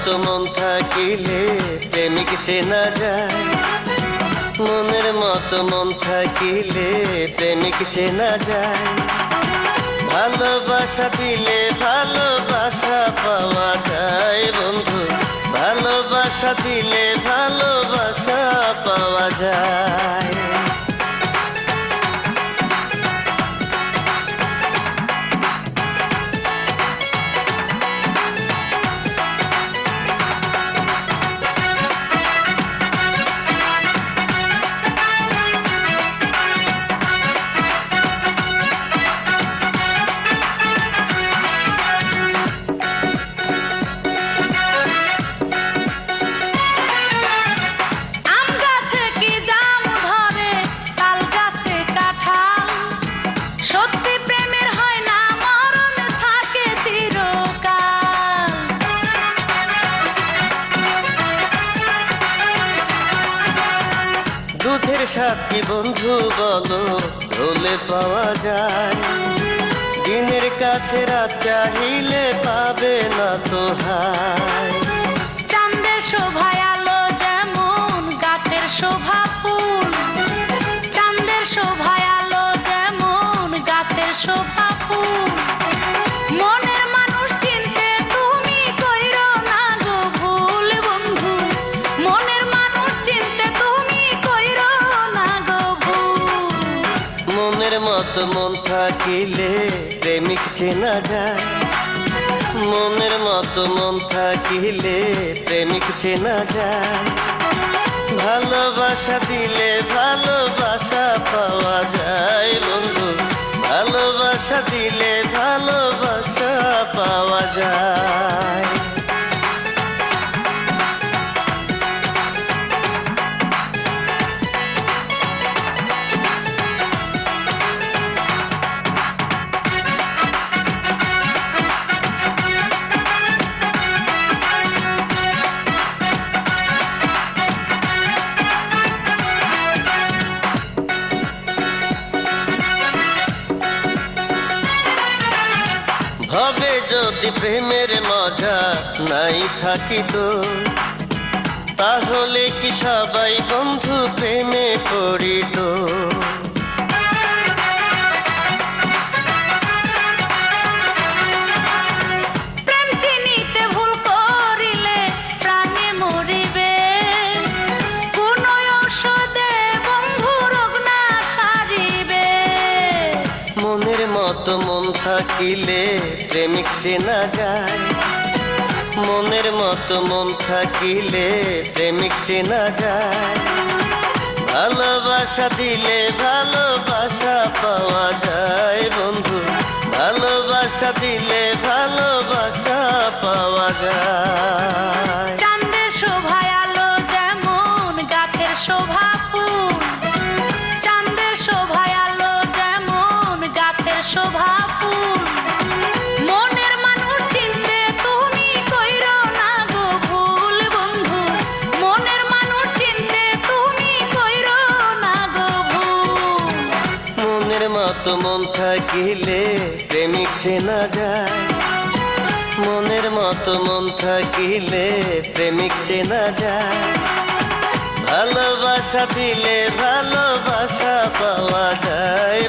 মতো মন থাকিলে প্রেমিক চেনা যায়, মনের মতো মন থাকিলে প্রেমিক চেনা যায়। ভালোবাসা দিলে ভালোবাসা পাওয়া যায় বন্ধু, ভালোবাসা দিলে ভালোবাসা পাওয়া যায়। দুধের স্বাদ কি বন্ধু বলো হলে পাওয়া যায়, দিনের কাছে রাত চাহিলে পাবে না তো হায়। চাঁদের শোভায় আলো যেমন গাছের শোভা ফুল, চাঁদের শোভায় আলো যেমন গাছের শোভা ফুল। মনের মানুষ চিনতে তুমি কইরো না গো ভুল বন্ধু, মনের মানুষ চিনতে তুমি কইরো না গো ভুল। মনের মতো মন থাকিলে প্রেমিক চেনা যায়, মনের মতো মন থাকিলে প্রেমিক চেনা যায়। ভালোবাসা দিলে ভালোবাসা পাওয়া যায় বন্ধু, ভালোবাসা দিলে ভালোবাসা পাওয়া যায়। হবে যদি প্রেমের মজা নাই থাকিত, তাহলে কি সবাই বন্ধু প্রেমে পড়িত। প্রেম চিনিতে ভুল করিলে প্রাণে মরিবে, কোন ঔষধে বন্ধু রোগ না সারিবে। মনের মতো মন থাকিলে প্রেমিক চেনা যায়, মনের মতো মন থাকিলে প্রেমিক চেনা যায়। ভালোবাসা দিলে ভালোবাসা পাওয়া যায় বন্ধু, ভালোবাসা দিলে ভালোবাসা পাওয়া যায়। চাঁদের শোভায় আলো যেমন গাছের শোভা ফুল, চাঁদের শোভায় আলো যেমন গাছের শোভা ফুল। মনের মানুষ চিনতে তুমি কইরো না গো ভুল বন্ধু, মনের মানুষ চিনতে তুমি কইরো না গো ভুল। মনের মতো মন থাকিলে প্রেমিক চেনা যায়, মনের মতো মন থাকিলে প্রেমিক চেনা যায়। ভালোবাসা দিলে ভালোবাসা পাওয়া যায়।